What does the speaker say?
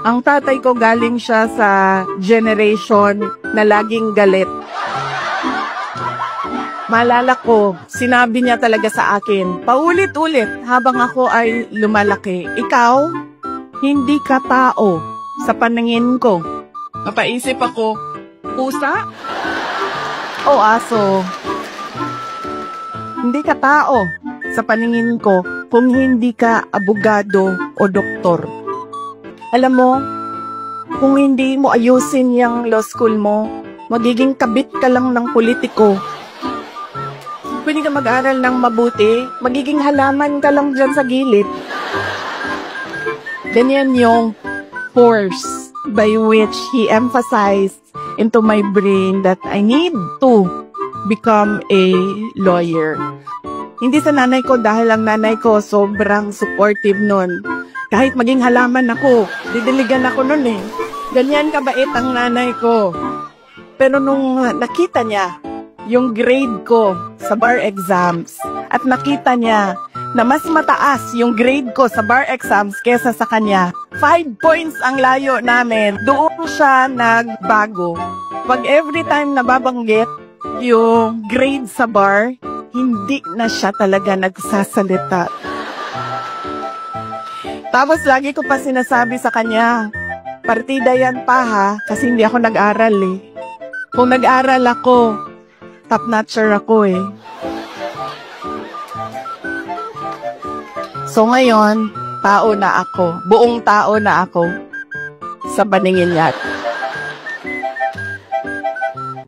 Ang tatay ko galing siya sa generation na laging galit. Maalala ko, sinabi niya talaga sa akin, paulit-ulit habang ako ay lumalaki, ikaw, hindi ka tao sa paningin ko. Napaisip ako, pusa? O aso? Hindi ka tao sa paningin ko kung hindi ka abogado o doktor. Alam mo, kung hindi mo ayusin yung law school mo, magiging kabit ka lang ng politiko. Pwede ka mag-aral ng mabuti, magiging halaman ka lang dyan sa gilid. Ganyan yung force by which he emphasized into my brain that I need to become a lawyer. Hindi sa nanay ko dahil ang nanay ko sobrang supportive nun. Kahit maging halaman ako, didiligan ako nun eh. Ganyan kabait ang nanay ko. Pero nung nakita niya yung grade ko sa bar exams at nakita niya na mas mataas yung grade ko sa bar exams kesa sa kanya, 5 points ang layo namin, doon siya nagbago. Pag every time nababanggit yung grade sa bar, hindi na siya talaga nagsasalita. Tapos lagi ko pa sinasabi sa kanya, partida yan pa ha, kasi hindi ako nag-aral eh. Kung nag-aral ako, top-notcher ako eh. So ngayon, tao na ako, buong tao na ako sa paningin niya.